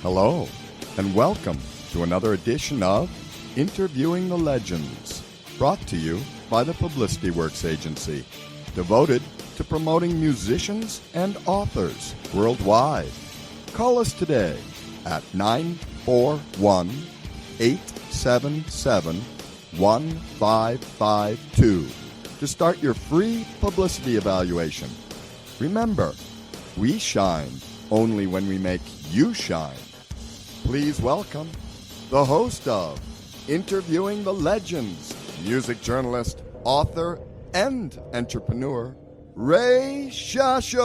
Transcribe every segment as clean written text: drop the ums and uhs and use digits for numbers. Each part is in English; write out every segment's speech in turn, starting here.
Hello, and welcome to another edition of Interviewing the Legends, brought to you by the Publicity Works Agency, devoted to promoting musicians and authors worldwide. Call us today at 941-877-1552 to start your free publicity evaluation. Remember, we shine only when we make you shine. Please welcome the host of Interviewing the Legends, music journalist, author, and entrepreneur, Ray Shasho.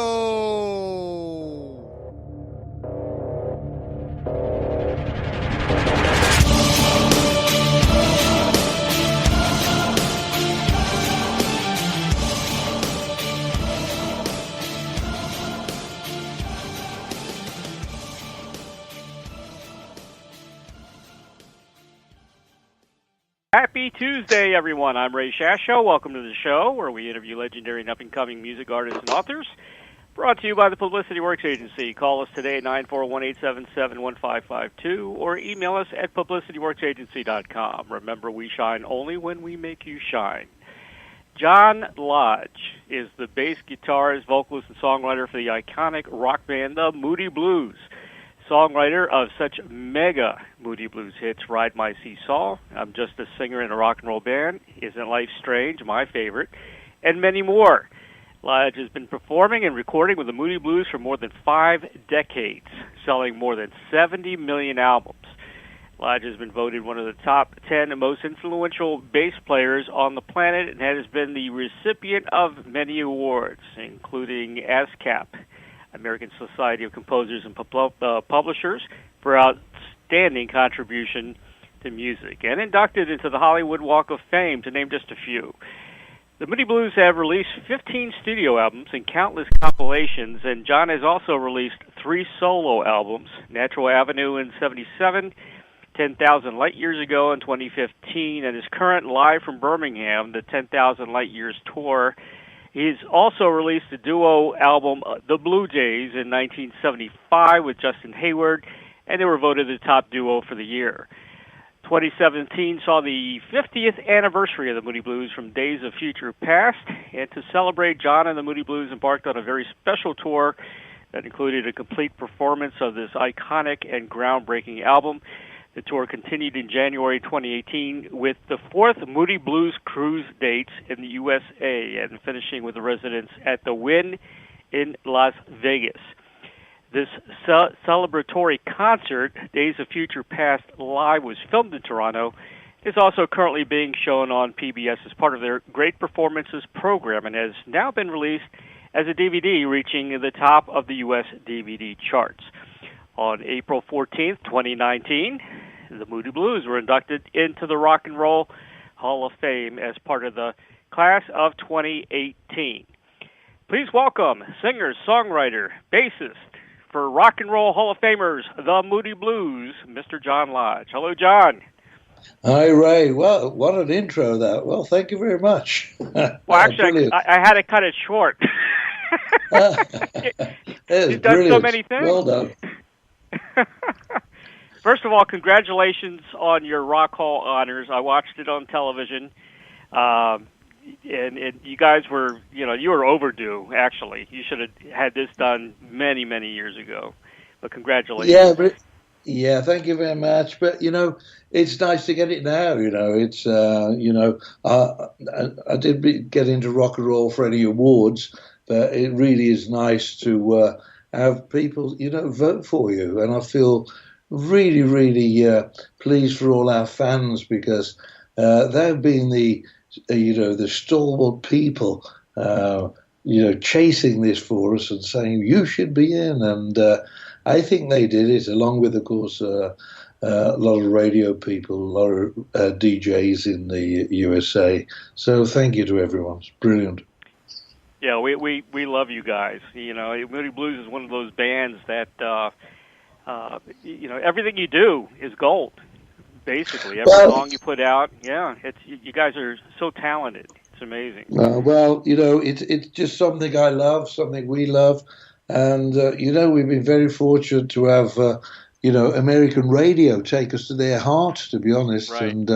Happy Tuesday, everyone. I'm Ray Shasho. Welcome to the show where we interview legendary and up-and-coming music artists and authors. Brought to you by the Publicity Works Agency. Call us today at 941-877-1552 or email us at publicityworksagency.com. Remember, we shine only when we make you shine. John Lodge is the bass guitarist, vocalist, and songwriter for the iconic rock band, the Moody Blues. Songwriter of such mega Moody Blues hits, Ride My Seesaw, I'm Just a Singer in a Rock and Roll Band, Isn't Life Strange, my favorite, and many more. Lodge has been performing and recording with the Moody Blues for more than 5 decades, selling more than 70 million albums. Lodge has been voted one of the top 10 most influential bass players on the planet and has been the recipient of many awards, including ASCAP, American Society of Composers and Publishers, for outstanding contribution to music, and inducted into the Hollywood Walk of Fame, to name just a few. The Moody Blues have released 15 studio albums and countless compilations, and John has also released 3 solo albums, Natural Avenue in '77, 10,000 Light Years Ago in 2015, and his current Live from Birmingham, the 10,000 Light Years Tour. He's also released a duo album, The Blue Jays, in 1975 with Justin Hayward, and they were voted the top duo for the year. 2017 saw the 50th anniversary of the Moody Blues from Days of Future Past, and to celebrate, John and the Moody Blues embarked on a very special tour that included a complete performance of this iconic and groundbreaking album. The tour continued in January 2018 with the 4th Moody Blues Cruise dates in the USA and finishing with a residence at the Wynn in Las Vegas. This celebratory concert, Days of Future Past Live, was filmed in Toronto. It's also currently being shown on PBS as part of their Great Performances program and has now been released as a DVD, reaching the top of the U.S. DVD charts. On April 14th, 2019, the Moody Blues were inducted into the Rock and Roll Hall of Fame as part of the class of 2018. Please welcome singer, songwriter, bassist for Rock and Roll Hall of Famers, the Moody Blues, Mr. John Lodge. Hello, John. Hi, Ray. Well, what an intro, that. Well, thank you very much. Well, actually, I had to cut it short. You've done so many things. Well done. First of all, congratulations on your Rock Hall honors. I watched it on television, and you guys were, you were overdue, actually. You should have had this done many, many years ago. But congratulations. Yeah, thank you very much. But, it's nice to get it now, It's, I did get into rock and roll for any awards, but it really is nice to have people, vote for you. And I feel really, really pleased for all our fans because they've been the stalwart people, chasing this for us and saying, you should be in. And I think they did it, along with, of course, a lot of radio people, a lot of DJs in the USA. So thank you to everyone. It's brilliant. Yeah, we love you guys. Moody Blues is one of those bands that, everything you do is gold, basically. Every song you put out, you guys are so talented. It's amazing. It's just something I love, something we love. And, we've been very fortunate to have American radio take us to their heart, to be honest. Right. And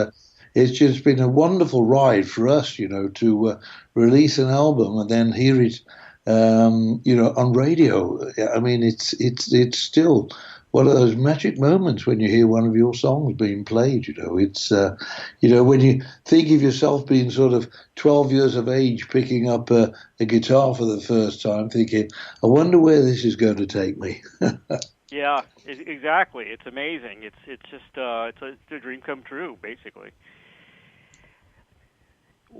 it's just been a wonderful ride for us, to release an album and then hear it, on radio. I mean, it's still one of those magic moments when you hear one of your songs being played. It's when you think of yourself being sort of 12 years of age, picking up a guitar for the first time, thinking, I wonder where this is going to take me. Yeah, exactly. It's amazing. It's just it's a dream come true, basically.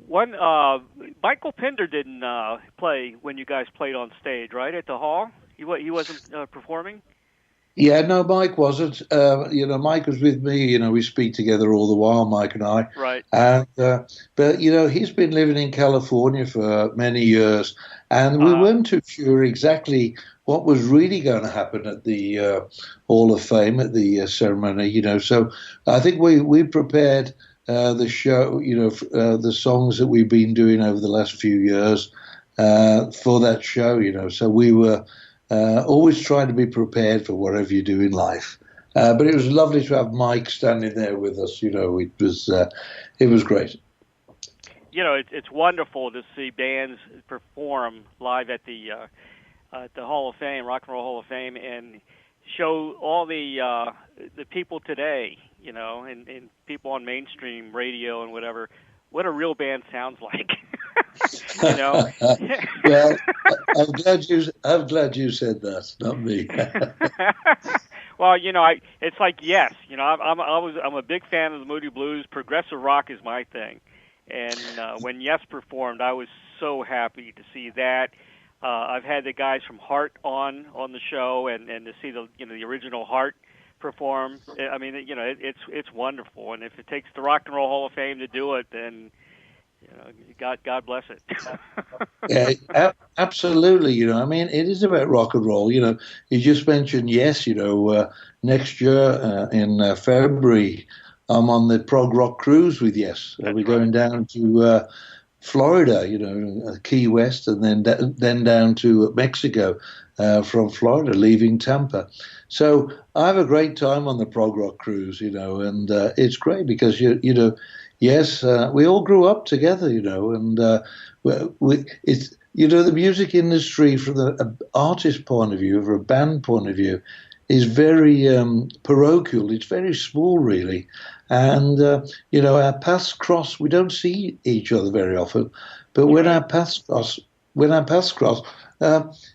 Michael Pinder didn't play when you guys played on stage, right, at the hall? He wasn't performing. Yeah, no, Mike wasn't. Mike was with me. We speak together all the while, Mike and I. Right. And but he's been living in California for many years, and we weren't too sure exactly what was really going to happen at the Hall of Fame at the ceremony. So I think we prepared the show. The songs that we've been doing over the last few years for that show. So we were. Always trying to be prepared for whatever you do in life. But it was lovely to have Mike standing there with us. It was great. It's wonderful to see bands perform live at the Hall of Fame, Rock and Roll Hall of Fame, and show all the people today, and people on mainstream radio and whatever, what a real band sounds like. Well, I'm glad you said that, not me. Well, it's like Yes. I'm a big fan of the Moody Blues. Progressive rock is my thing, and when Yes performed, I was so happy to see that. I've had the guys from Heart on the show, and to see the original Heart perform. I mean, it's wonderful, and if it takes the Rock and Roll Hall of Fame to do it, then God bless it. Yeah, absolutely. I mean, it is about rock and roll. You just mentioned Yes. Next year in February, I'm on the prog rock cruise with Yes. We're going down to Florida, Key West, and then down to Mexico from Florida, leaving Tampa. So I have a great time on the prog rock cruise, and it's great because Yes, we all grew up together, and it's the music industry from the artist point of view, from a band point of view, is very parochial. It's very small, really, and our paths cross. We don't see each other very often, but when our paths cross,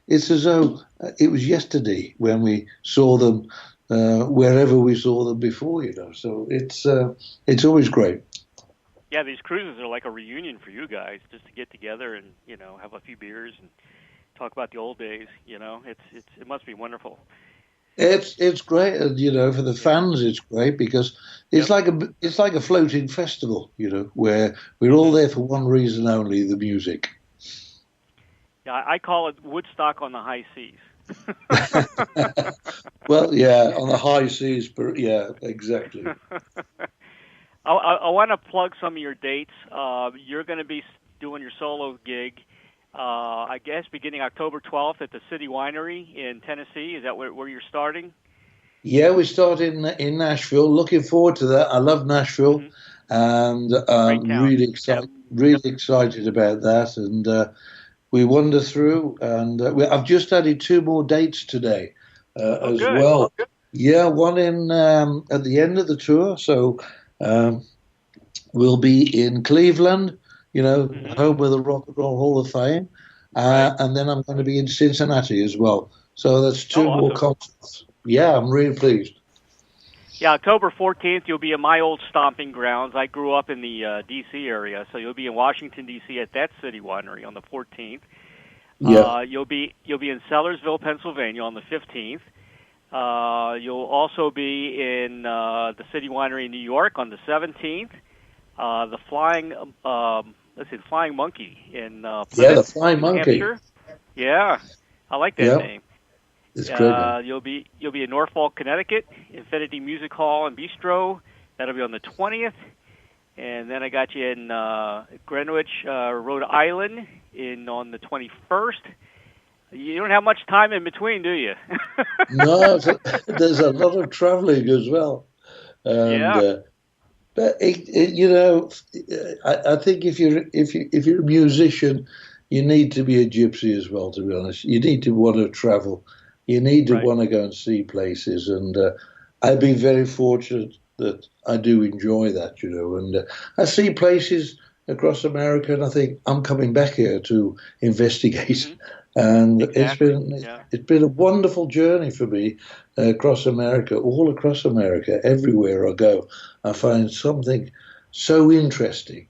it's as though it was yesterday when we saw them, wherever we saw them before. So it's always great. Yeah, these cruises are like a reunion for you guys, just to get together and have a few beers and talk about the old days. It must be wonderful. It's great, and for the fans, it's great because it's like a floating festival, where we're all there for one reason only: the music. Yeah, I call it Woodstock on the high seas. Well, yeah, on the high seas, but yeah, exactly. I want to plug some of your dates. You're going to be doing your solo gig, I guess, beginning October 12th at the City Winery in Tennessee. Is that where you're starting? Yeah, we start in Nashville. Looking forward to that. I love Nashville, and really excited about that. And we wander through, and I've just added 2 more dates today as good. well. Yeah, one in at the end of the tour. So. We'll be in Cleveland, home of the Rock and Roll Hall of Fame, and then I'm going to be in Cincinnati as well. So that's 2 more concerts. Yeah, I'm really pleased. Yeah, October 14th, you'll be in my old stomping grounds. I grew up in the D.C. area, so you'll be in Washington, D.C. at that City Winery on the 14th. Yeah. You'll be in Sellersville, Pennsylvania on the 15th. You'll also be in the City Winery in New York on the 17th. The Flying Monkey in Plymouth, the Flying Monkey. Hampshire. Yeah, I like that name. It's great. You'll be in Norfolk, Connecticut, Infinity Music Hall and Bistro. That'll be on the 20th. And then I got you in Greenwich, Rhode Island, on the 21st. You don't have much time in between, do you? No, there's a lot of traveling as well. And, yeah. But I think if you're a musician, you need to be a gypsy as well. To be honest, you need to want to travel. You need to want to go and see places. And I've been very fortunate that I do enjoy that. And I see places across America, and I think I'm coming back here to investigate. Mm-hmm. And it's been a wonderful journey for me across America, all across America, everywhere I go. I find something so interesting,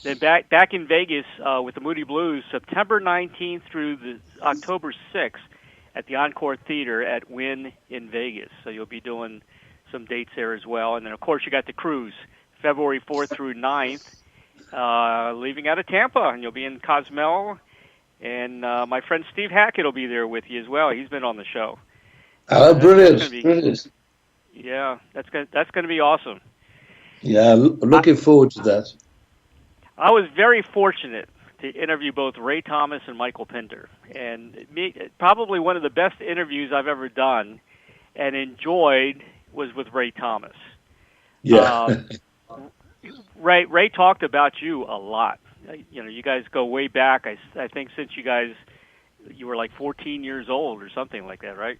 Then back in Vegas with the Moody Blues, September 19th through the October 6th at the Encore Theater at Wynn in Vegas. So you'll be doing some dates there as well. And then, of course, you got the cruise, February 4th through 9th, leaving out of Tampa. And you'll be in Cozumel. And my friend Steve Hackett will be there with you as well. He's been on the show. Oh, brilliant. Yeah, that's going to be awesome. Yeah, looking forward to that. I was very fortunate to interview both Ray Thomas and Michael Pinder. And probably one of the best interviews I've ever done and enjoyed was with Ray Thomas. Yeah. Ray talked about you a lot. You guys go way back. I think since you were like 14 years old or something like that, right?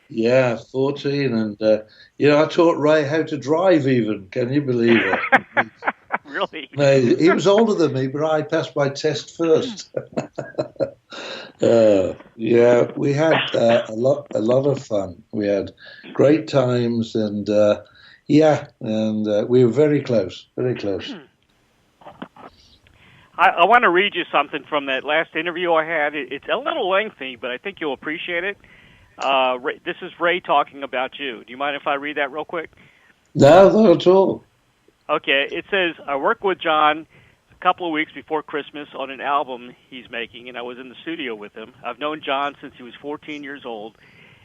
Yeah, 14. And, I taught Ray how to drive even. Can you believe it? Really? No, he was older than me, but I passed my test first. Yeah, we had a lot of fun. We had great times, and we were very close, very close. I want to read you something from that last interview I had. It's a little lengthy, but I think you'll appreciate it. This is Ray talking about you. Do you mind if I read that real quick? No, not at all. Okay, it says, I worked with John a couple of weeks before Christmas on an album he's making, and I was in the studio with him. I've known John since he was 14 years old,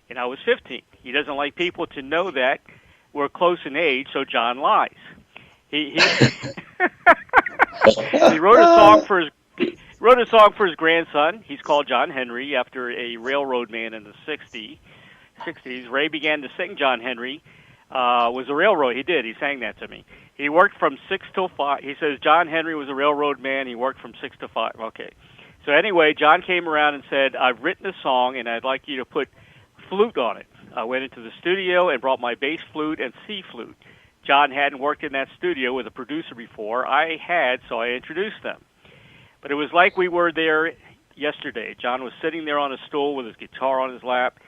and I was 15. He doesn't like people to know that we're close in age, so John lies. He wrote a song for his grandson. He's called John Henry after a railroad man in the 60s. Ray began to sing John Henry. Was a railroad. He did. He sang that to me. He worked from 6 till 5. He says John Henry was a railroad man. He worked from 6 to 5. Okay. So anyway, John came around and said, I've written a song, and I'd like you to put flute on it. I went into the studio and brought my bass flute and C flute. John hadn't worked in that studio with a producer before. I had, so I introduced them. But it was like we were there yesterday. John was sitting there on a stool with his guitar on his lap,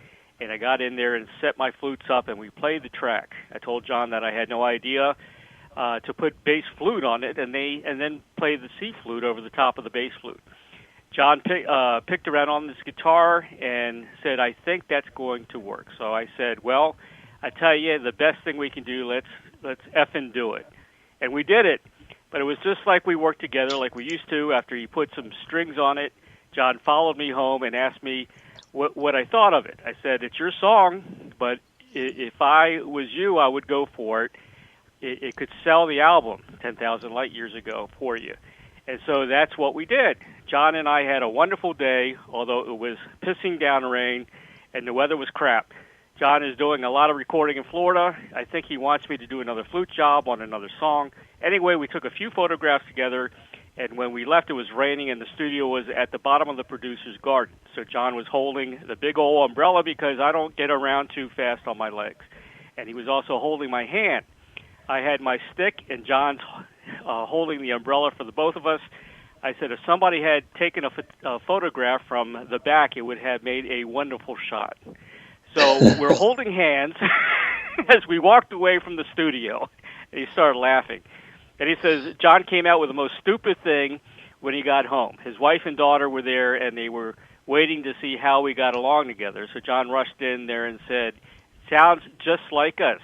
and I got in there and set my flutes up, and we played the track. I told John that I had no idea to put bass flute on it, and then play the C flute over the top of the bass flute. John picked around on this guitar and said, I think that's going to work. So I said, well, I tell you, the best thing we can do, let's effing do it. And we did it. But it was just like we worked together like we used to. After he put some strings on it, John followed me home and asked me what I thought of it. I said, it's your song, but if I was you, I would go for it. It could sell the album 10,000 Light Years ago for you. And so that's what we did. John and I had a wonderful day, although it was pissing down rain and the weather was crap. John is doing a lot of recording in Florida. I think he wants me to do another flute job on another song. Anyway, we took a few photographs together, and when we left, it was raining, and the studio was at the bottom of the producer's garden. So John was holding the big old umbrella because I don't get around too fast on my legs. And he was also holding my hand. I had my stick, and John's holding the umbrella for the both of us. I said if somebody had taken a photograph from the back, it would have made a wonderful shot. So we're holding hands as we walked away from the studio. And he started laughing. And he says, John came out with the most stupid thing when he got home. His wife and daughter were there, and they were waiting to see how we got along together. So John rushed in there and said, sounds just like us.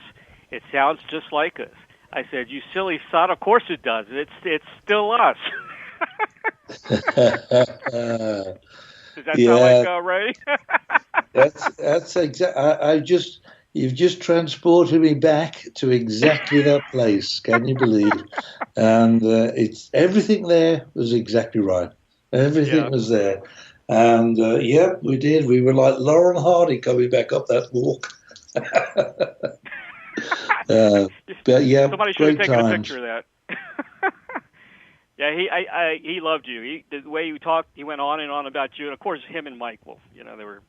It sounds just like us. I said, you silly son, of course it does. It's still us. Does that sound like Ray? That's exactly. You've just transported me back to exactly that place. Can you believe? And it's everything there was exactly right. Everything was there, And yeah, we did. We were like Laurel and Hardy coming back up that walk. But yeah, somebody should have great taken a times. picture of that. Yeah, he loved you. The way you talked, he went on and on about you. And of course, him and Michael, they were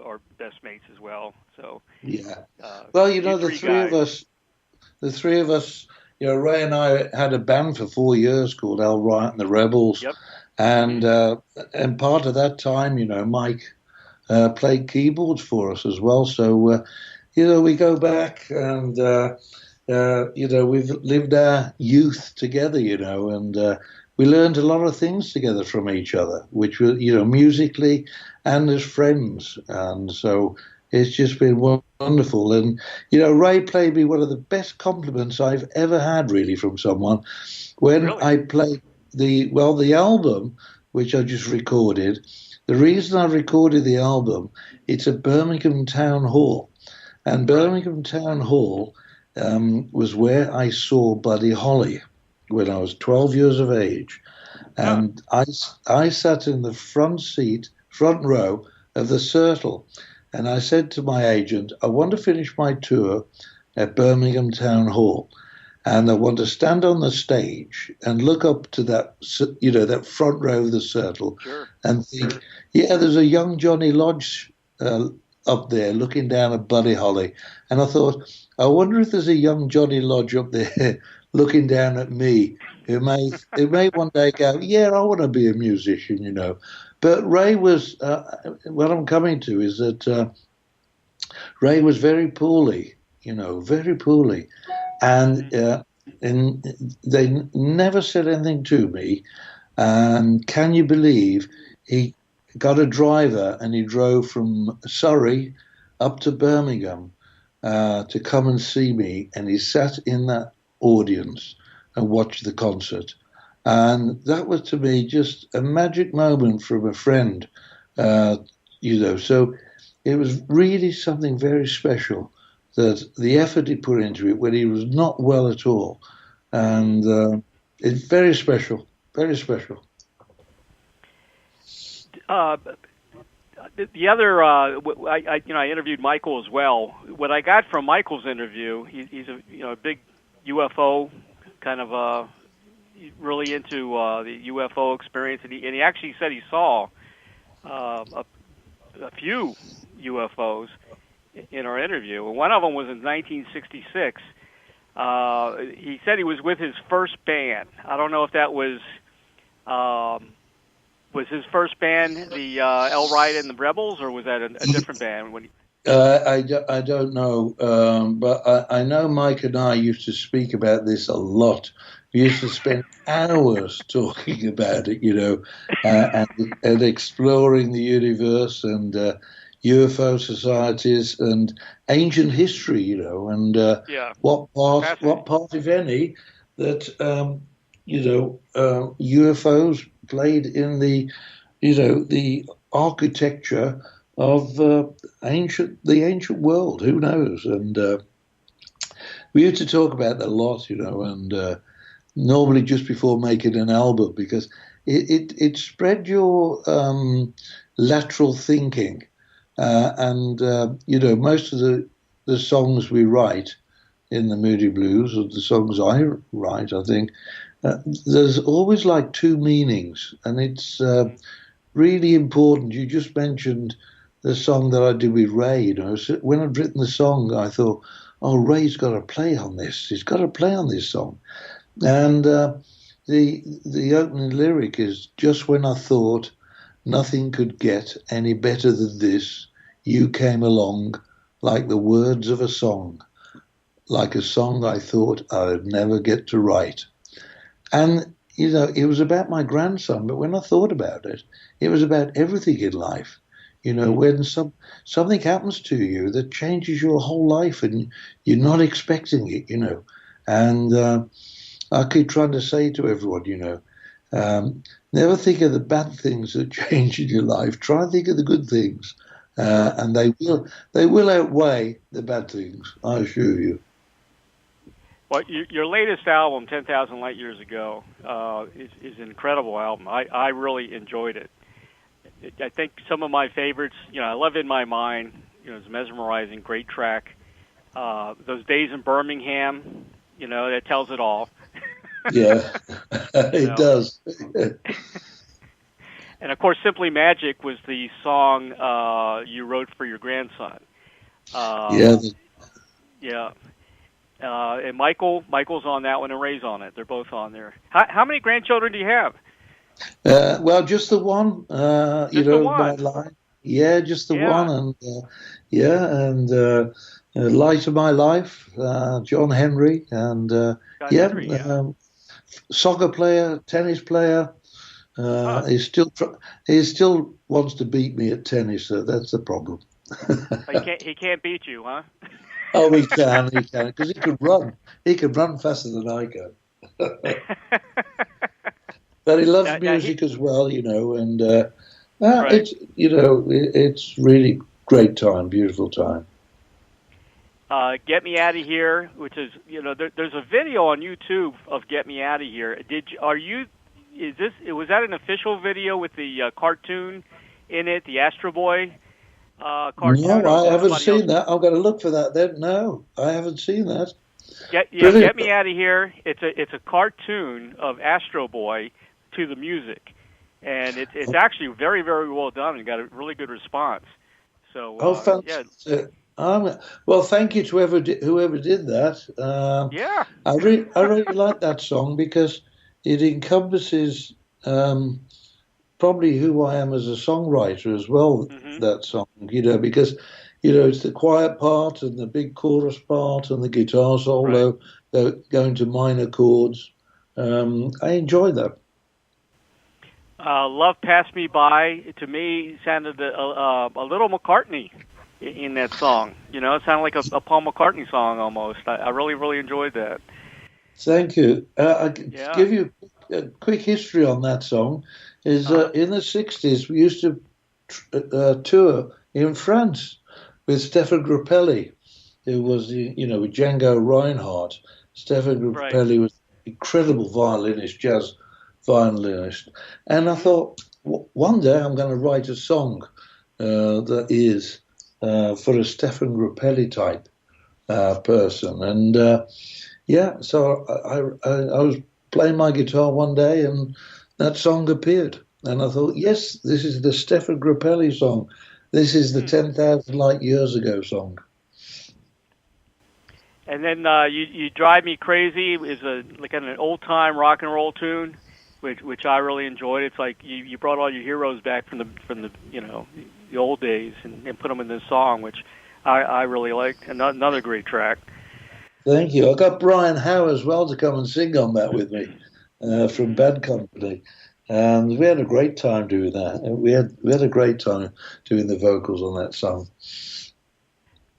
our best mates as well. So Yeah. Well, the three of us, Ray and I had a band for 4 years called Al Wright and the Rebels. Yep. And part of that time, Mike played keyboards for us as well. So, we go back and, we've lived our youth together, and we learned a lot of things together from each other, which was, musically and as friends. And so it's just been wonderful. And, Ray played me one of the best compliments I've ever had, really, from someone. When I played the album, which I just recorded, the reason I recorded the album, it's at Birmingham Town Hall. And Birmingham Town Hall was where I saw Buddy Holly when I was 12 years of age. And I sat in the front row of the Circle. And I said to my agent, I want to finish my tour at Birmingham Town Hall. And I want to stand on the stage and look up to that, that front row of the Circle and think, yeah, there's a young Johnny Lodge up there looking down at Buddy Holly. And I thought, I wonder if there's a young Johnny Lodge up there looking down at me who may one day go, yeah, I want to be a musician, But Ray was, what I'm coming to is that Ray was very poorly, very poorly. And they never said anything to me. And can you believe he got a driver and he drove from Surrey up to Birmingham to come and see me. And he sat in that audience and watched the concert. And that was to me just a magic moment from a friend, So it was really something very special. That the effort he put into it when he was not well at all, and it's very special, very special. The other, I interviewed Michael as well. What I got from Michael's interview, he's a big UFO kind of really into the UFO experience, and he actually said he saw a few UFOs in our interview, and one of them was in 1966. He said he was with his first band. I don't know if that was his first band, the L. Wright and the Rebels, or was that a different band? I don't know, but I know Mike and I used to speak about this a lot. We used to spend hours talking about it, and exploring the universe and UFO societies and ancient history, and what part, if any, that UFOs played in the architecture of the ancient world. Who knows? And we used to talk about that a lot, and normally just before making an album, because it spread your lateral thinking. Most of the songs we write in the Moody Blues, or the songs I write, I think, there's always like two meanings, and it's really important. You just mentioned the song that I did with Ray. When I'd written the song, I thought, oh, Ray's got to play on this. He's got to play on this song. And the opening lyric is, just when I thought nothing could get any better than this, you came along like the words of a song, like a song I thought I'd never get to write. And, it was about my grandson, but when I thought about it, it was about everything in life. When something happens to you that changes your whole life and you're not expecting it, And I keep trying to say to everyone, never think of the bad things that change in your life. Try and think of the good things, and they will outweigh the bad things. I assure you. Well, your latest album, 10,000 Light Years Ago, is an incredible album. I really enjoyed it. I think some of my favorites, I love In My Mind. It's mesmerizing, great track. Those Days in Birmingham, that tells it all. Yeah, it does. And of course, Simply Magic was the song you wrote for your grandson. Yeah. And Michael's on that one, and Ray's on it. They're both on there. How many grandchildren do you have? Well, just the one. The one. My line. Yeah, just the one, and Light of My Life, John Henry, and soccer player, tennis player. He still wants to beat me at tennis, so that's the problem. He can't beat you, huh? Oh, he can, because he could run. He could run faster than I can. But he loves music as well, and right. It's really great time, beautiful time. Get Me Out of Here, which is, there's a video on YouTube of Get Me Out of Here. Was that an official video with the cartoon in it, the Astro Boy cartoon? No, I haven't seen that. I've got to look for that then. No, I haven't seen that. Get Me Out of Here. It's a cartoon of Astro Boy to the music, and it's actually very, very well done and got a really good response. So, fantastic. Well, thank you to whoever did that. I really like that song because it encompasses probably who I am as a songwriter as well. Mm-hmm. That song, because it's the quiet part and the big chorus part and the guitar solo going to minor chords. I enjoy that. Love Passed Me By, to me, sounded a little McCartney in that song. It sounded like a Paul McCartney song almost. I really, really enjoyed that. Thank you. I can give you a quick history on that song. In the 60s, we used to tour in France with Stéphane Grappelli, who was, with Django Reinhardt. Stéphane Grappelli was an incredible violinist, jazz violinist. And I thought, one day I'm going to write a song that is for a Stéphane Grappelli type person. And so I was playing my guitar one day and that song appeared. And I thought, yes, this is the Stéphane Grappelli song. This is the 10,000 Light Years Ago song. And then you Drive Me Crazy is like an old-time rock and roll tune, which I really enjoyed. It's like you brought all your heroes back from the the old days and put them in this song, which I really liked. Another great track. Thank you. I got Brian Howe as well to come and sing on that with me from Bad Company. And we had a great time doing that. We had a great time doing the vocals on that song.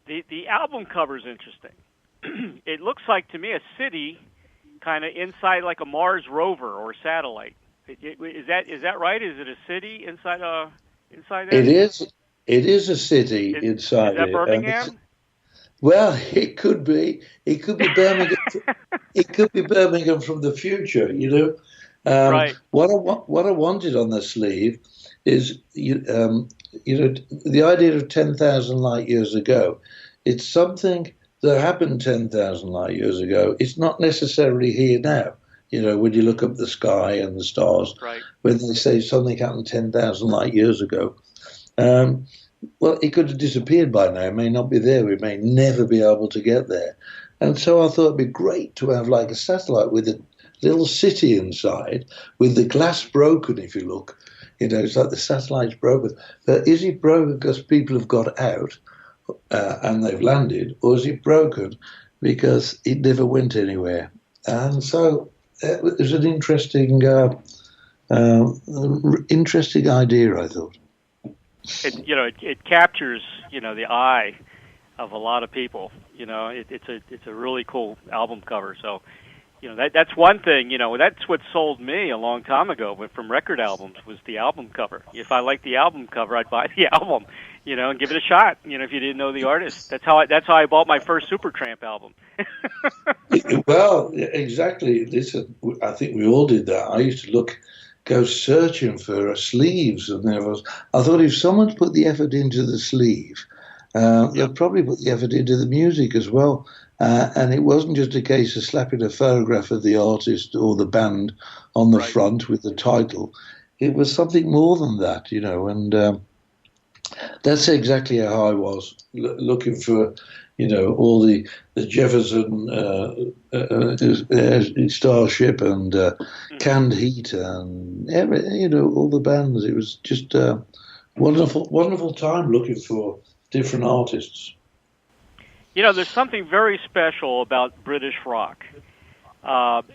The album cover is interesting. It looks like to me a city kind of inside like a Mars rover or satellite. Is that right? Is it a city inside there? It is. It is a city inside. Is that Birmingham? Well, it could be. It could be Birmingham. It could be Birmingham from the future. Right. What I wanted on the sleeve is, the idea of 10,000 light years ago. It's something that happened 10,000 light years ago. It's not necessarily here now. When you look up the sky and the stars, when they say something happened 10,000 light years ago, well, it could have disappeared by now. It may not be there. We may never be able to get there. And so I thought it'd be great to have like a satellite with a little city inside, with the glass broken, if you look. It's like the satellite's broken. But is it broken because people have got out and they've landed, or is it broken because it never went anywhere? And so it was an interesting idea, I thought. It captures the eye of a lot of people. It's a really cool album cover. So that's one thing. That's what sold me a long time ago. But from record albums was the album cover. If I liked the album cover, I'd buy the album. And give it a shot. If you didn't know the artist, that's how I bought my first Supertramp album. Well, exactly. I think we all did that. I used to look go searching for sleeves, and I thought if someone's put the effort into the sleeve, they'll probably put the effort into the music as well. And it wasn't just a case of slapping a photograph of the artist or the band on the front with the title. It was something more than that, and that's exactly how I was looking for, all the Jefferson Starship and Canned Heat and all the bands. It was just a wonderful time looking for different artists. There's something very special about British rock, and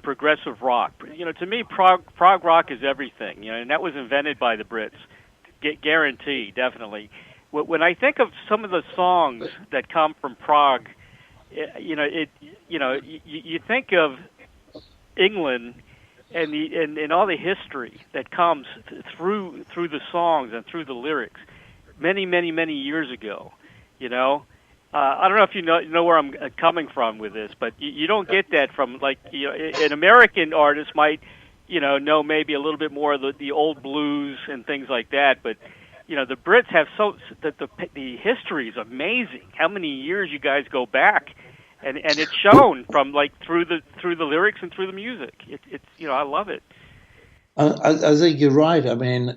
progressive rock. To me, prog rock is everything, and that was invented by the Brits. Guarantee, definitely. When I think of some of the songs that come from Prague, you think of England and all the history that comes through the songs and through the lyrics, many years ago. I don't know if you know where I'm coming from with this, but you don't get that from an American artist might know maybe a little bit more of the old blues and things like that, but the Brits have the history is amazing. How many years you guys go back, and it's shown from through the lyrics and through the music. It's I love it. I think you're right. I mean,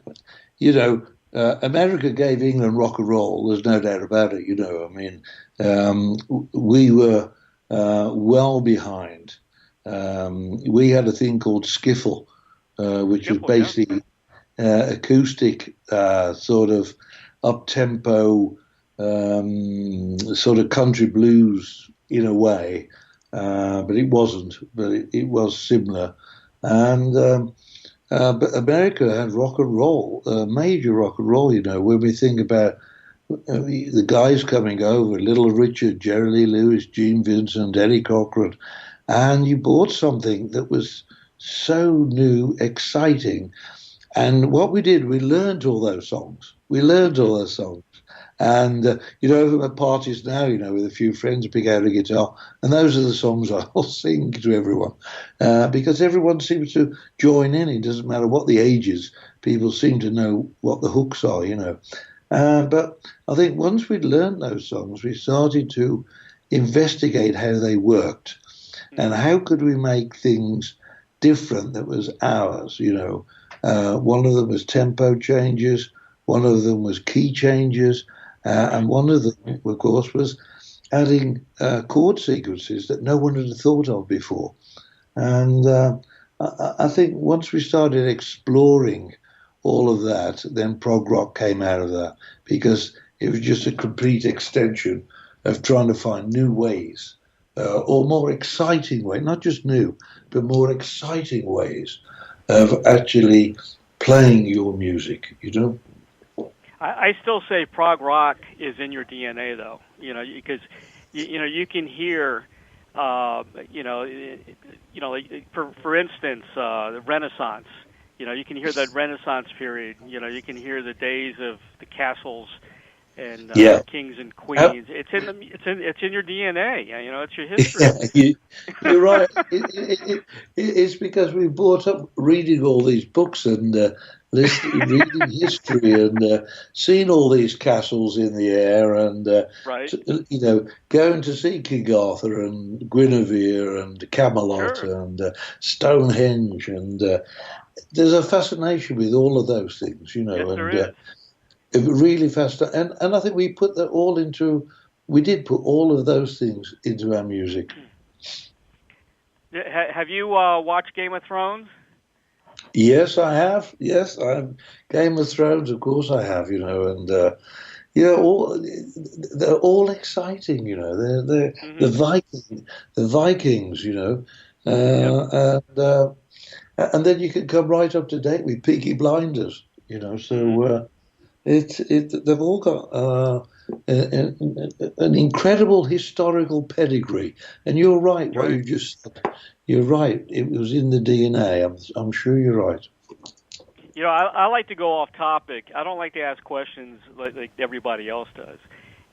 America gave England rock and roll. There's no doubt about it. We were well behind. We had a thing called skiffle, which was basically acoustic, sort of up-tempo, sort of country blues in a way, but it wasn't. But it was similar, and but America had rock and roll, major rock and roll. When we think about the guys coming over, Little Richard, Jerry Lee Lewis, Gene Vincent, Eddie Cochran, and you bought something that was so new, exciting. And what we did, we learned all those songs. And, I'm at parties now, with a few friends, pick out a guitar, and those are the songs I'll sing to everyone, because everyone seems to join in. It doesn't matter what the age is. People seem to know what the hooks are, But I think once we'd learned those songs, we started to investigate how they worked and how could we make things different that was ours, One of them was tempo changes, one of them was key changes, and one of them, of course, was adding chord sequences that no one had thought of before. And I think once we started exploring all of that, then prog rock came out of that, because it was just a complete extension of trying to find new ways, or more exciting ways, not just new, but more exciting ways of actually playing your music, I still say prog rock is in your DNA, though. Because you can hear, for instance, the Renaissance. You can hear that Renaissance period. You can hear the days of the castles and kings and queens. It's in your DNA. It's your history. You're right. It's because we brought up reading all these books and reading history and seeing all these castles in the air and going to see King Arthur and Guinevere and Camelot and Stonehenge, and there's a fascination with all of those things, Yes, there is. It really fascinating, and I think we put that all into. We did put all of those things into our music. Have you watched Game of Thrones? Yes, I have. Yes, I'm Game of Thrones. Of course, I have. And they're all exciting. They're the Vikings. And then you can come right up to date with Peaky Blinders. So. They've all got an incredible historical pedigree, and you're right. What you just said, you're right. It was in the DNA. I'm sure you're right. I like to go off topic. I don't like to ask questions like everybody else does.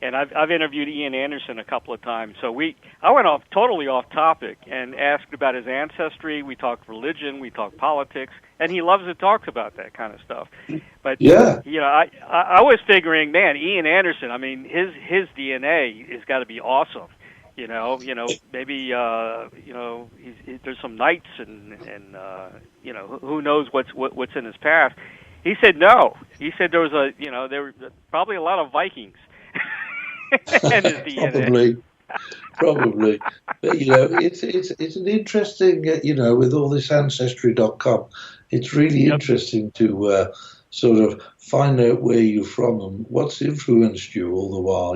And I've interviewed Ian Anderson a couple of times. So I went totally off topic and asked about his ancestry. We talked religion, we talked politics, and he loves to talk about that kind of stuff. But Yeah. I was figuring, man, Ian Anderson. I mean, his DNA has got to be awesome. Maybe there's some knights and who knows what's in his past. He said no. He said there were probably a lot of Vikings. Probably. But, it's an interesting, with all this Ancestry.com, it's really interesting to sort of find out where you're from and what's influenced you all the while,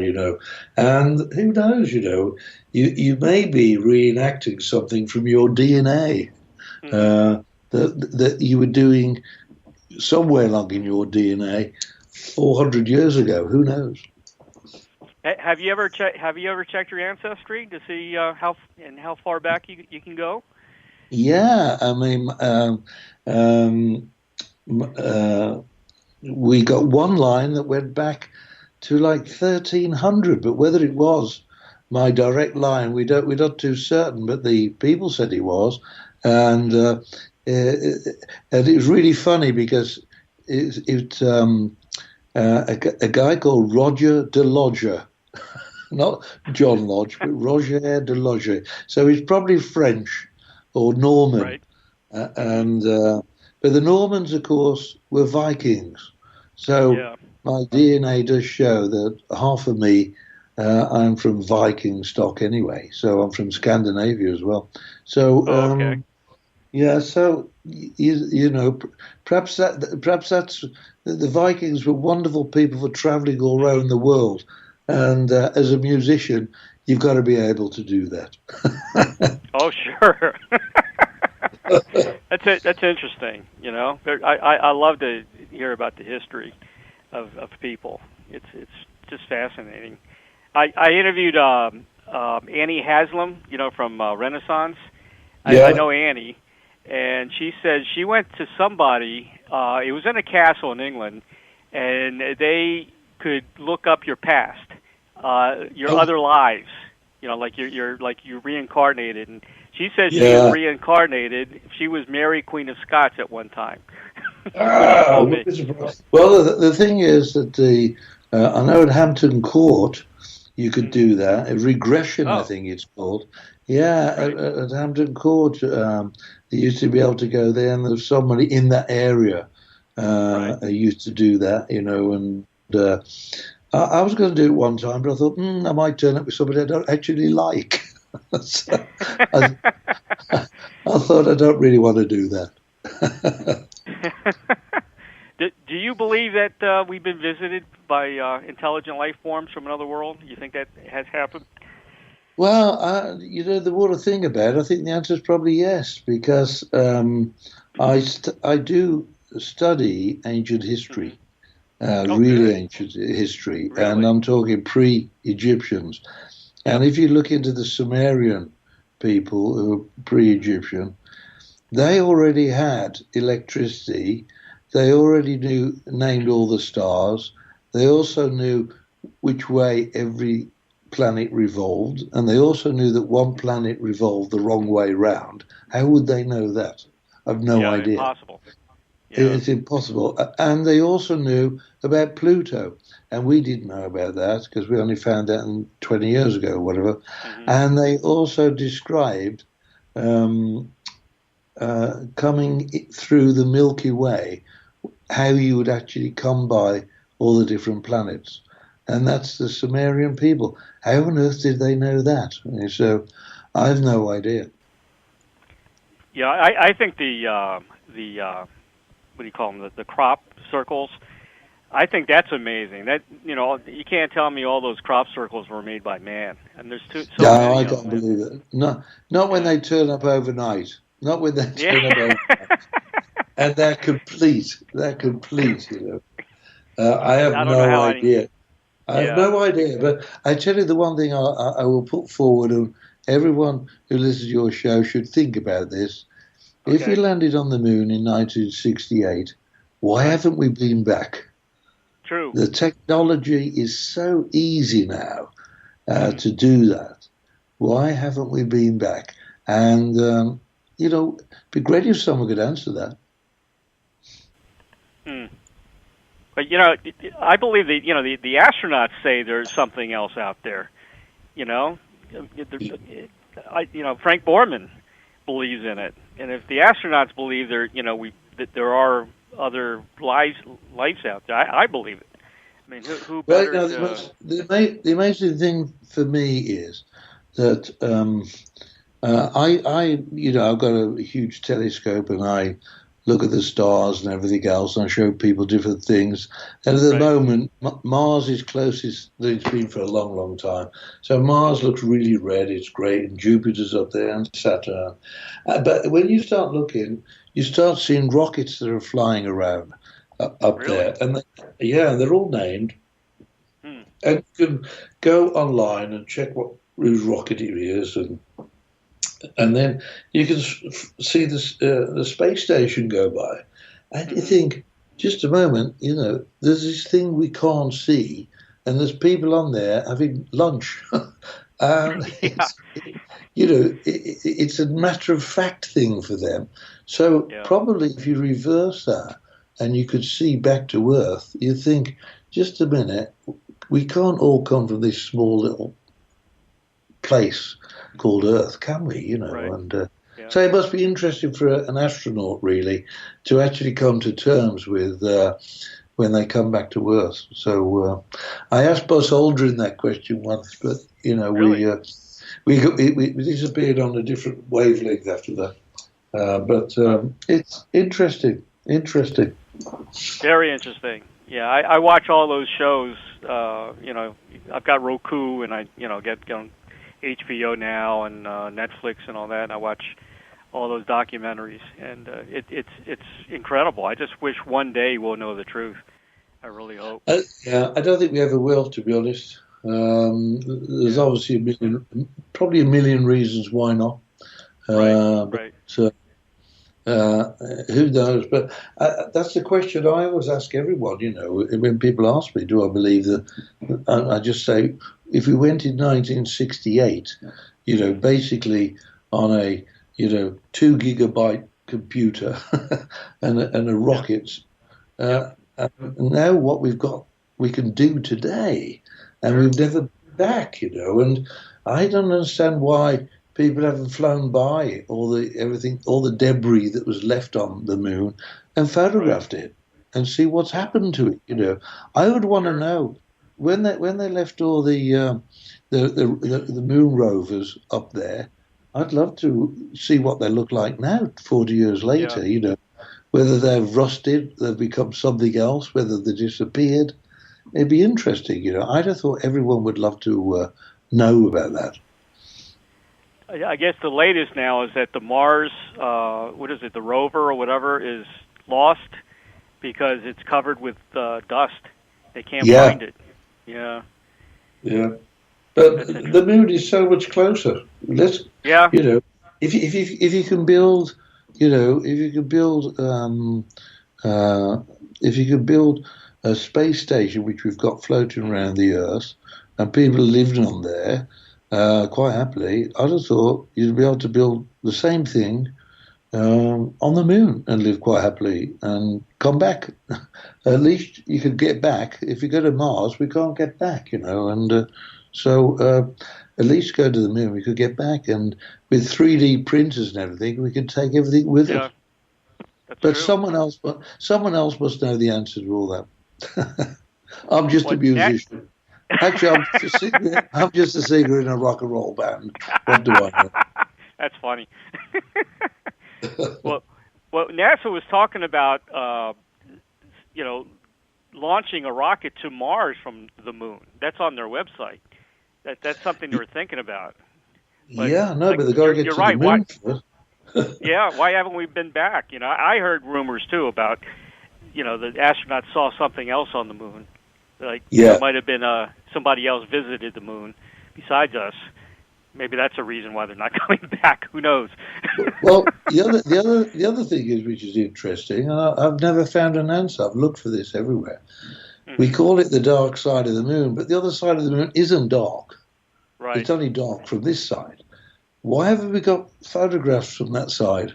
And who knows, you may be reenacting something from your DNA that you were doing somewhere along in your DNA 400 years ago. Who knows? Have you ever checked your ancestry to see how far back you can go? Yeah, I mean, we got one line that went back to like 1300, but whether it was my direct line, we're not too certain. But the people said it was, and it was really funny because it's a guy called Roger de Lodger. Not John Lodge, but Roger de Lodge. So he's probably French or Norman. Right. But the Normans, of course, were Vikings. So my DNA does show that half of me, I'm from Viking stock anyway. So I'm from Scandinavia as well. So so perhaps that's the Vikings were wonderful people for traveling all around the world. And as a musician, you've got to be able to do that. Oh, sure. That's interesting. I love to hear about the history of people. It's just fascinating. I interviewed Annie Haslam, from Renaissance. I know Annie, and she said she went to somebody. It was in a castle in England, and they could look up your past, your other lives, like you're reincarnated. And she said she was reincarnated. She was Mary, Queen of Scots at one time. Well, the thing is that I know at Hampton Court you could do that. A regression, I think it's called. Yeah, right. at Hampton Court, they used to be able to go there, and there's somebody in that area who used to do that, and. I was going to do it one time, but I thought, I might turn up with somebody I don't actually like. So I thought I don't really want to do that. Do you believe that we've been visited by intelligent life forms from another world? Do you think that has happened? Well, the more I think about it, I think the answer is probably yes, because I do study ancient history. Really ancient history, really? And I'm talking pre-Egyptians. And if you look into the Sumerian people who are pre-Egyptian, they already had electricity. They already named all the stars. They also knew which way every planet revolved, and they also knew that one planet revolved the wrong way round. How would they know that? I've no idea. Impossible. Yeah. It's impossible. And they also knew about Pluto, and we didn't know about that because we only found out 20 years ago or whatever. Mm-hmm. And they also described coming through the Milky Way, how you would actually come by all the different planets. And that's the Sumerian people. How on earth did they know that? And so I have no idea. Yeah, I think the what do you call them, the crop circles, I think that's amazing. That you can't tell me all those crop circles were made by man. And there's no, I can't believe it. Not when they turn up overnight. Not when they turn up overnight. And they're complete. I have no idea. I have no idea. But I tell you the one thing I will put forward, and everyone who listens to your show should think about this. Okay. If we landed on the moon in 1968, why haven't we been back? True. The technology is so easy now to do that. Why haven't we been back? And, it'd be great if someone could answer that. But, I believe that, the astronauts say there's something else out there, Frank Borman believes in it. And if the astronauts believe that there are other lives out there, I believe it. I mean, who better the amazing thing for me is that I've got a huge telescope and I look at the stars and everything else, and I show people different things. And at the moment, Mars is closest that it's been for a long, long time. So Mars looks really red. It's great. And Jupiter's up there and Saturn. But when you start looking, you start seeing rockets that are flying around up there. And they're all named. And you can go online and check whose rocket it is, and then you can see the space station go by, and you think, just a moment, there's this thing we can't see, and there's people on there having lunch. It's a matter of fact thing for them. So probably if you reverse that and you could see back to Earth, you think, just a minute, we can't all come from this small little place called Earth, can we? And so it must be interesting for an astronaut, really, to actually come to terms with when they come back to Earth. So I asked Buzz Aldrin that question once, but we disappeared on a different wavelength after that. But it's interesting. Very interesting. Yeah, I watch all those shows. I've got Roku, and I get on HBO now and Netflix and all that. And I watch all those documentaries, and it's incredible. I just wish one day we'll know the truth. I really hope. I don't think we ever will, to be honest. There's obviously probably a million reasons why not. Right. Who knows? But that's the question I always ask everyone. When people ask me, do I believe that? I just say, if we went in 1968, basically on a 2 gigabyte computer and a rocket, now what we've got, we can do today, and we've never been back. And I don't understand why people haven't flown by all the debris that was left on the moon and photographed it and see what's happened to it. I would want to know when they left all the moon rovers up there. I'd love to see what they look like now, 40 years later. Whether they've rusted, they've become something else, whether they disappeared. It'd be interesting. I'd have thought everyone would love to know about that. I guess the latest now is that the Mars, the rover or whatever, is lost because it's covered with dust. They can't find it. Yeah. But the moon is so much closer. If you can build, if you can build a space station which we've got floating around the Earth, and people living on there. Quite happily, I'd have thought you'd be able to build the same thing on the moon and live quite happily and come back. At least you could get back. If you go to Mars, we can't get back, and so at least go to the moon, we could get back. And with 3D printers and everything, we could take everything with us. But true. Someone else must know the answer to all that. I'm just a musician. Actually, I'm just a singer in a rock and roll band. What do I know? That's funny. well, NASA was talking about, launching a rocket to Mars from the moon. That's on their website. That's something they were thinking about. But, but they got to get to the moon first. Why haven't we been back? I heard rumors too about, the astronauts saw something else on the moon. There might have been somebody else visited the moon besides us. Maybe that's a reason why they're not coming back. Who knows? Well, the other thing is, which is interesting, and I've never found an answer. I've looked for this everywhere. We call it the dark side of the moon, but the other side of the moon isn't dark. Right. It's only dark from this side. Why haven't we got photographs from that side?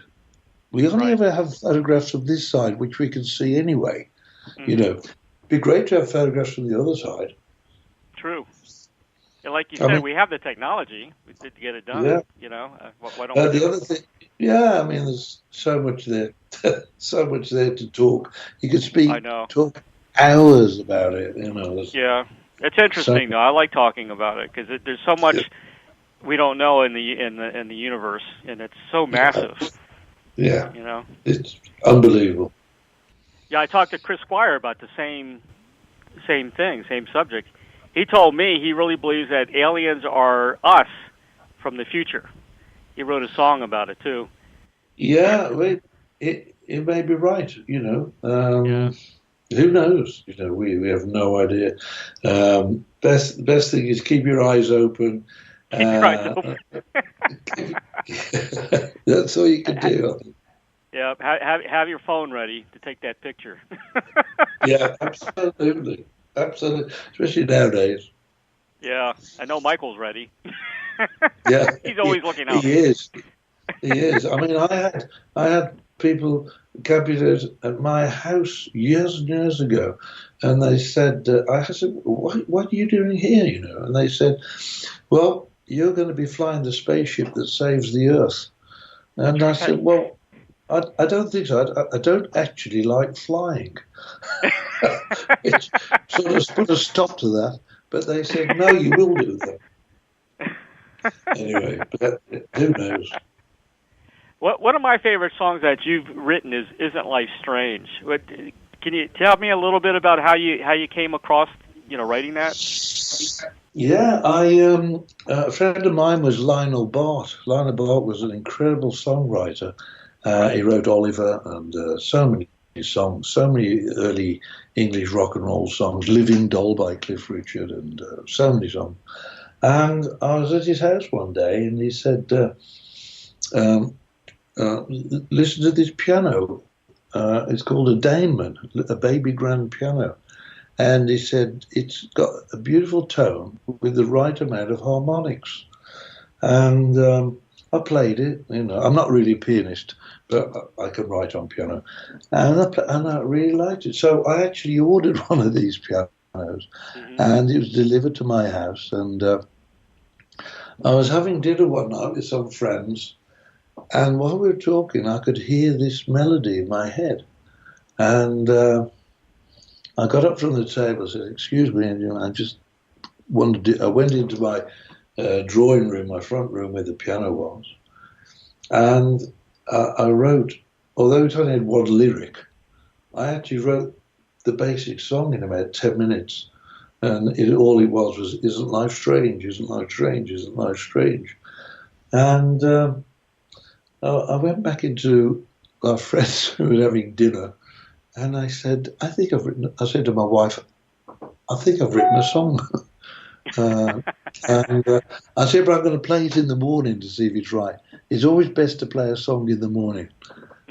We only ever have photographs of this side, which we can see anyway. You know, it'd be great to have photographs from the other side. True. And like you said, we have the technology to get it done. Yeah. You know, why don't we The do other it? thing, yeah, I mean, there's so much there, so much there to talk. You could talk hours about it. You know. Yeah, it's interesting though. I like talking about it because there's so much we don't know in the universe, and it's so massive. Yeah. You know, it's unbelievable. Yeah, I talked to Chris Squire about the same thing, same subject. He told me he really believes that aliens are us from the future. He wrote a song about it too. Yeah, it may be right. You know, who knows? You know, we have no idea. Best thing is keep your eyes open. Keep your eyes open. That's all you can do. Yeah, have your phone ready to take that picture. Yeah, absolutely. Absolutely, especially nowadays. Yeah, I know Michael's ready. Yeah, he's always looking out. He is. I mean, I had people camping at my house years and years ago, and they said, I said, what are you doing here? You know, and they said, well, you're going to be flying the spaceship that saves the Earth. And I said, well, I don't think so. I don't actually like flying. Which sort of put a stop to that. But they said, no, you will do that. Anyway, but who knows? One of my favorite songs that you've written is "Isn't Life Strange?" Can you tell me a little bit about how you came across writing that? Yeah, a friend of mine was Lionel Bart. Lionel Bart was an incredible songwriter. He wrote Oliver and so many songs, so many early English rock and roll songs, Living Doll by Cliff Richard, and so many songs. And I was at his house one day, and he said, listen to this piano. It's called a Damon, a baby grand piano. And he said, it's got a beautiful tone with the right amount of harmonics. And I played it. You know, I'm not really a pianist, but I can write on piano. And I really liked it. So I actually ordered one of these pianos, and it was delivered to my house. And I was having dinner one night with some friends, and while we were talking, I could hear this melody in my head. And I got up from the table and said, excuse me, and I just I went into my drawing room, my front room where the piano was, and I wrote, although it only had one lyric, I actually wrote the basic song in about 10 minutes. And all it was, isn't life strange, isn't life strange, isn't life strange. And I went back into our friends who were having dinner, and I said, I said to my wife, I think I've written a song. And I said, but I'm going to play it in the morning to see if it's right. It's always best to play a song in the morning,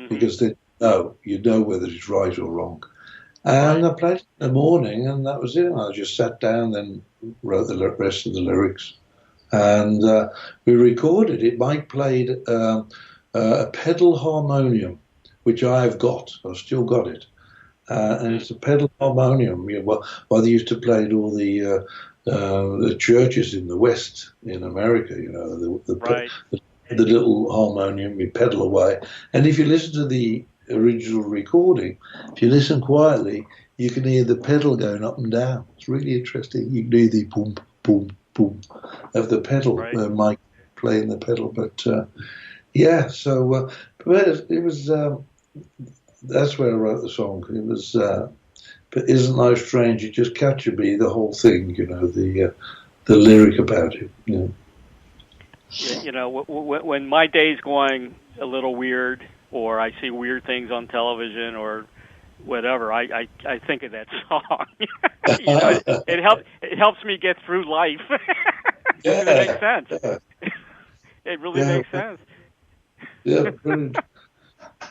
because then you know whether it's right or wrong. And I played it in the morning, and that was it. I just sat down and wrote the rest of the lyrics. And we recorded it. Mike played a pedal harmonium, which I've got. I've still got it. And it's a pedal harmonium. Well, they used to play at all the churches in the West, in America, the little harmonium, you pedal away. And if you listen to the original recording, if you listen quietly, you can hear the pedal going up and down. It's really interesting. You can hear the boom, boom, boom of the pedal, Mike playing the pedal. But so it was, that's where I wrote the song. It was, but Isn't Life Strange? It just captured me, the whole thing, the lyric about it. When my day's going a little weird, or I see weird things on television or whatever, I think of that song. It helps me get through life. It makes sense. Yeah. It really makes sense. Yeah, brilliant.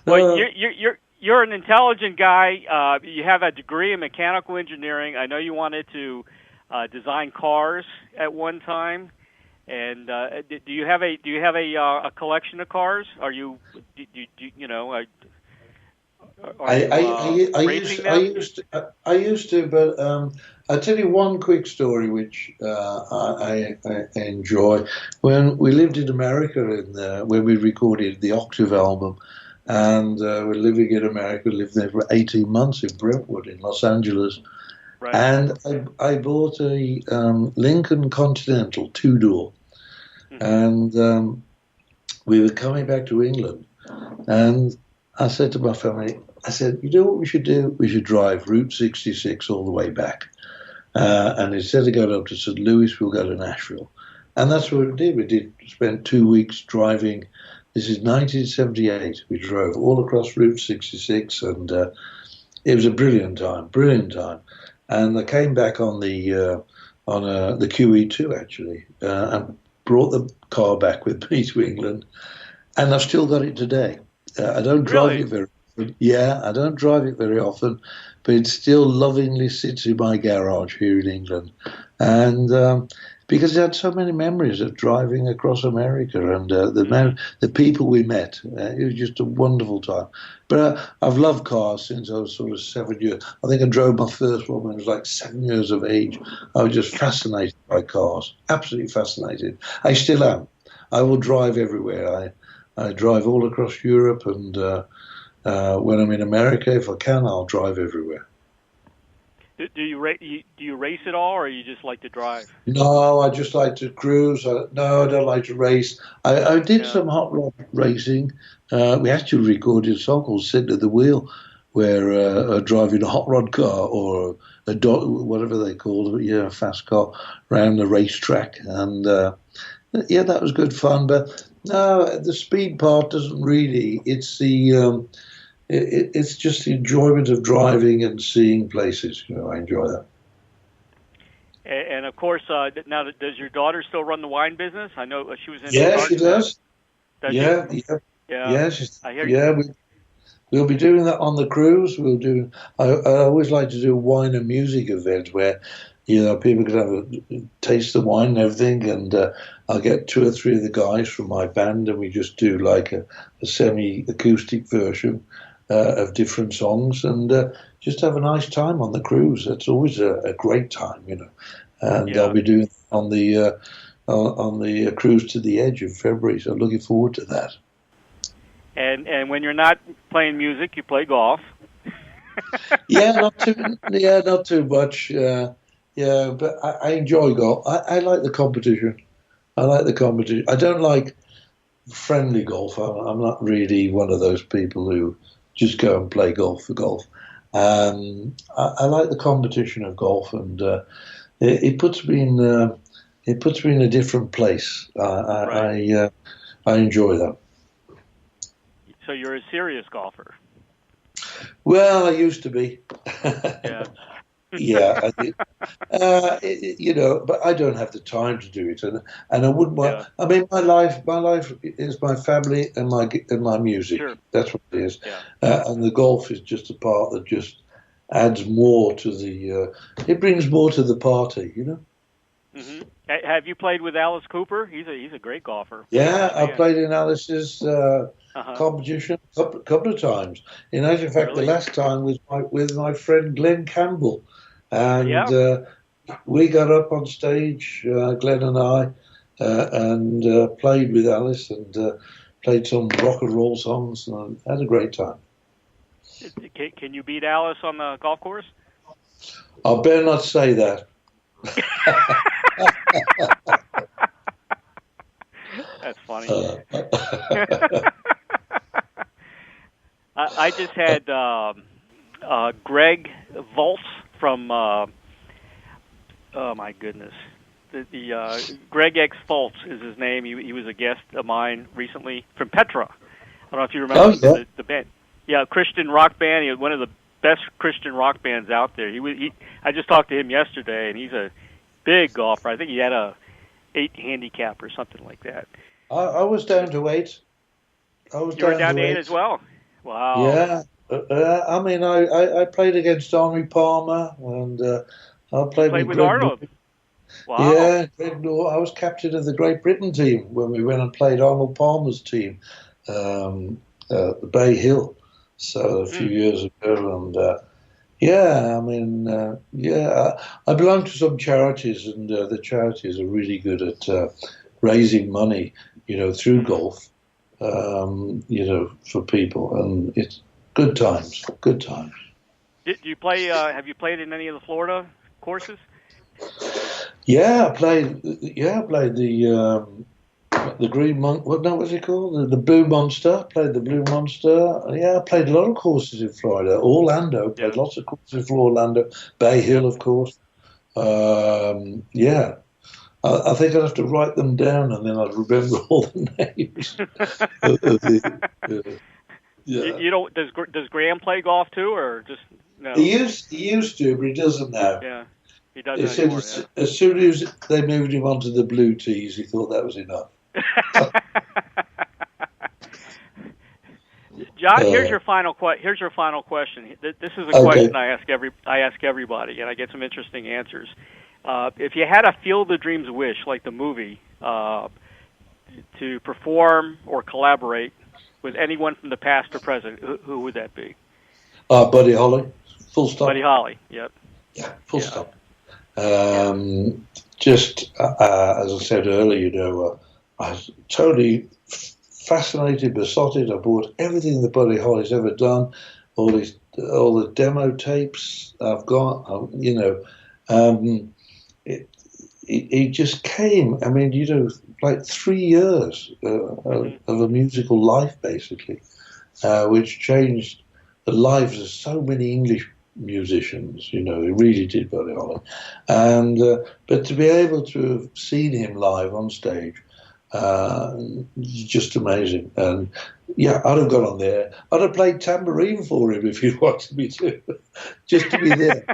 Well, you're an intelligent guy. You have a degree in mechanical engineering. I know you wanted to design cars at one time. And do you have a collection of cars? Are you I used to, but I'll tell you one quick story which I enjoy. When we lived in America, when we recorded the Octave album, and we're living in America, lived there for 18 months in Brentwood in Los Angeles. Right. And I bought a Lincoln Continental two-door. And we were coming back to England, and I said to my family, I said, you know what we should do? We should drive Route 66 all the way back. And instead of going up to St. Louis, we'll go to Nashville. And that's what we did. We spent 2 weeks driving. This is 1978. We drove all across Route 66, and it was a brilliant time. And I came back on the QE2, actually, and brought the car back with me to England, and I've still got it today. I don't drive it very often. Yeah, I don't drive it very often, but it still lovingly sits in my garage here in England. And because I had so many memories of driving across America and the people we met. It was just a wonderful time. But I've loved cars since I was sort of 7 years. I think I drove my first one when I was like 7 years of age. I was just fascinated by cars, absolutely fascinated. I still am. I will drive everywhere. I drive all across Europe, and when I'm in America, if I can, I'll drive everywhere. Do you race at all, or you just like to drive? No, I just like to cruise. No, I don't like to race. I did some hot rod racing. We actually recorded a song called "Sit at the Wheel," where driving a hot rod car or whatever they call it, a fast car around the racetrack, and that was good fun. But no, the speed part doesn't really. It's the it's just the enjoyment of driving and seeing places. I enjoy that. And of course, now, does your daughter still run the wine business? I know she was in. Yeah, she does. Yeah. We'll be doing that on the cruise. We'll do. I always like to do a wine and music event where, people can have a taste the wine and everything, and I'll get 2 or 3 of the guys from my band, and we just do like a semi-acoustic version of different songs, and just have a nice time on the cruise. That's always a great time, And I'll be doing on the cruise to the Edge in February, so looking forward to that. And when you're not playing music, you play golf. Not too much. But I enjoy golf. I like the competition. I don't like friendly golf. I'm not really one of those people who just go and play golf for golf. I like the competition of golf, and it puts me in a different place. I enjoy that. So you're a serious golfer. Well, I used to be. Yeah. I did. But I don't have the time to do it, and I wouldn't want. Yeah. I mean, my life is my family and my music. Sure. That's what it is. Yeah. And the golf is just a part that just adds more to the. It brings more to the party, Mm-hmm. Have you played with Alice Cooper? He's a great golfer. Yeah, I played in Alice's competition a couple of times. In actual fact, the last time was with my friend Glenn Campbell, and we got up on stage, Glenn and I, and played with Alice and played some rock and roll songs, and had a great time. Can you beat Alice on the golf course? I better not say that. That's funny. I just had Greg Volz from oh my goodness, the Greg X Volz is his name. He was a guest of mine recently from Petra. I don't know if you remember the band. Yeah, Christian rock band. He was one of the best Christian rock bands out there. I just talked to him yesterday, and he's a big golfer. I think he had a 8 handicap or something like that. I was down to 8. You were down to 8 as well? Wow. I mean, I played against Henry Palmer, and I played with with Greg Arnold. Norton. Wow. Yeah, Greg Norton. I was captain of the Great Britain team when we went and played Arnold Palmer's team, the Bay Hill, so a few years ago. And yeah, I mean, I belong to some charities, and the charities are really good at raising money, through golf, for people, and it's good times, good times. Did you play? Have you played in any of the Florida courses? Yeah, I played. Yeah, I played the Green Mon. What was it called? The Blue Monster. Played the Blue Monster. Yeah, I played a lot of courses in Florida. Orlando. Played lots of courses for Orlando. Bay Hill, of course. Yeah. I think I'd have to write them down, and then I'd remember all the names. Yeah. You don't. Does Graham play golf too, or just no? He used to, but he doesn't now. Yeah, he doesn't anymore. As soon as they moved him onto the blue tees, he thought that was enough. John, here's your final question. This is a question I ask everybody, and I get some interesting answers. If you had a Field of Dreams wish, like the movie, to perform or collaborate with anyone from the past or present, who would that be? Buddy Holly, full stop. Buddy Holly, yep. Yeah, full stop. Just as I said earlier, I was totally fascinated, besotted. I bought everything that Buddy Holly's ever done, all the demo tapes I've got. He just came. I mean, like 3 years of a musical life, basically, which changed the lives of so many English musicians. He really did, Buddy Holly. And but to be able to have seen him live on stage, just amazing. And yeah, I'd have gone on there. I'd have played tambourine for him if he'd wanted me to, just to be there,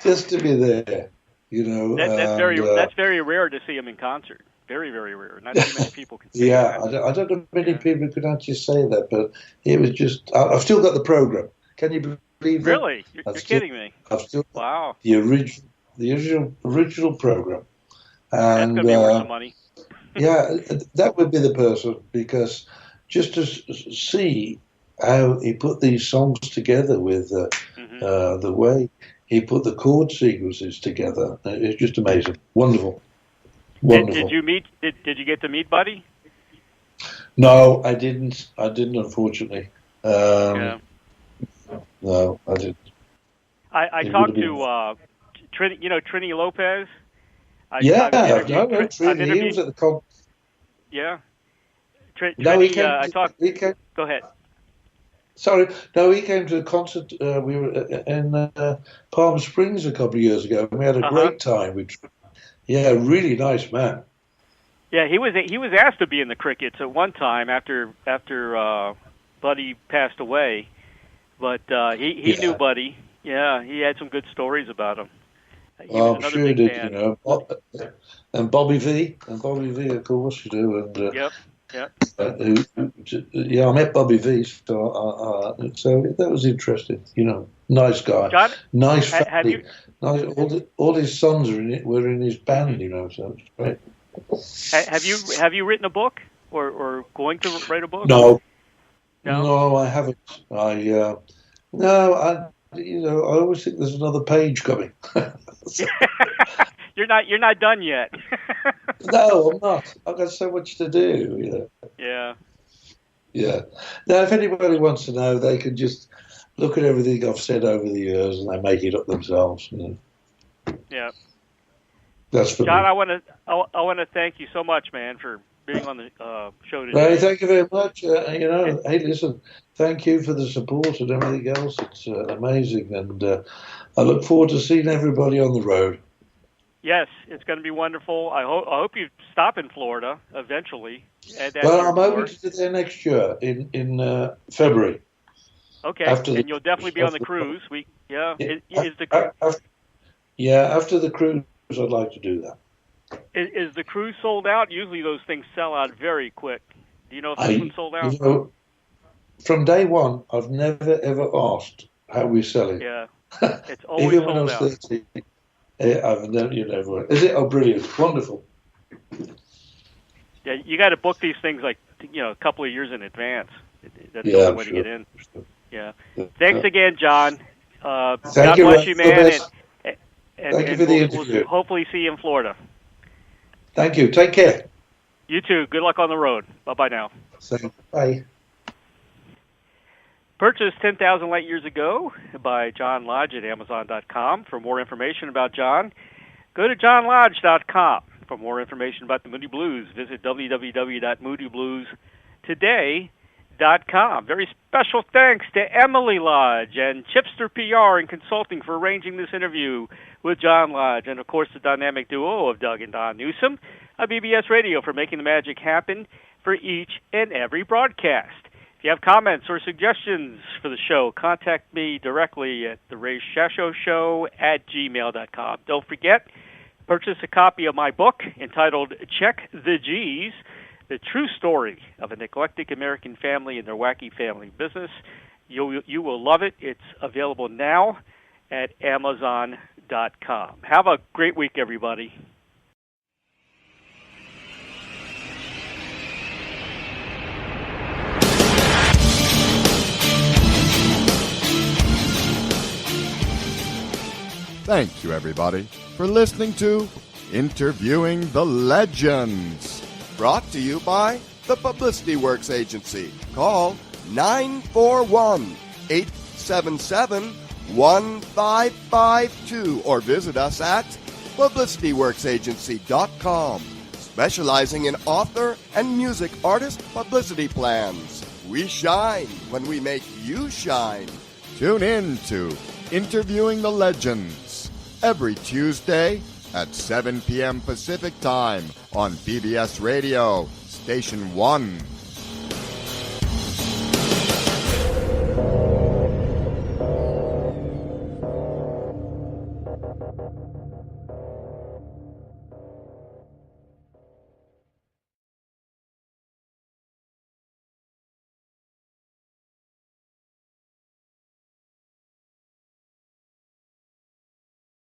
just to be there. That's very rare to see him in concert. Very, very rare. Not too many people can say that. I don't know many people could actually say that, but it was just. I've still got the program. Can you believe that? Really? You're kidding me. I've still wow. The original program. And, that's gonna be worth some money. Yeah, that would be the person, because just to see how he put these songs together with the way he put the chord sequences together, it's just amazing, wonderful. Did you get to meet Buddy? No, I didn't. Unfortunately. No, I didn't. I talked to Trini Lopez. I know Trini. He was at the concert. Yeah. He came. Go ahead. Sorry, no, he came to the concert. We were in Palm Springs a couple of years ago, and we had a great time. Really nice man. Yeah, he was asked to be in the Crickets at one time after Buddy passed away, but he knew Buddy. Yeah, he had some good stories about him. I'm sure he did. And Bobby V, of course, and yep. I met Bobby V, so that was interesting. Nice guy, John, nice family. All his sons were in his band, so it's great. Have you written a book or going to write a book? No, I haven't. I always think there's another page coming. You're not done yet. No, I'm not. I've got so much to do. Yeah. Yeah. Now, if anybody wants to know, they can just look at everything I've said over the years, and they make it up themselves. Yeah. That's for John, me. I want to thank you so much, man, for being on the show today. Hey, thank you very much. Hey, listen, thank you for the support and everything else. It's amazing, and I look forward to seeing everybody on the road. Yes, it's going to be wonderful. I hope you stop in Florida eventually. Well, I'm hoping to do that next year in February. Okay, and you'll definitely be on the cruise. After the cruise, I'd like to do that. Is the cruise sold out? Usually those things sell out very quick. Do you know if this one's sold out? from day one, I've never ever asked how we're selling. Yeah, it's always Even when I sold was out. 30, I've never. Is it? Oh, brilliant, wonderful. Yeah, you got to book these things like a couple of years in advance. That's the Yeah, only way to sure. get in. Yeah. Thanks again, John. God Thank you, bless you, Ray. man. Thank you for the interview. We'll hopefully see you in Florida. Thank you. Take care. You too. Good luck on the road. Bye-bye now. Bye. Purchased 10,000 Light Years Ago by John Lodge at Amazon.com. For more information about John, go to johnlodge.com. For more information about the Moody Blues, visit www.moodybluestoday.com. Very special thanks to Emily Lodge and Chipster PR and Consulting for arranging this interview with John Lodge, and of course the dynamic duo of Doug and Don Newsom of BBS Radio for making the magic happen for each and every broadcast. If you have comments or suggestions for the show, contact me directly at therayshasho@gmail.com. Don't forget, purchase a copy of my book entitled Check the G's, The True Story of a Eclectic American Family and Their Wacky Family Business. You will love it. It's available now at Amazon.com. Have a great week, everybody. Thank you, everybody, for listening to Interviewing the Legends, brought to you by the Publicity Works Agency. Call 941-877-1552 or visit us at publicityworksagency.com, specializing in author and music artist publicity plans. We shine when we make you shine. Tune in to Interviewing the Legends every Tuesday at 7 p.m. Pacific Time on BBS Radio, Station 1.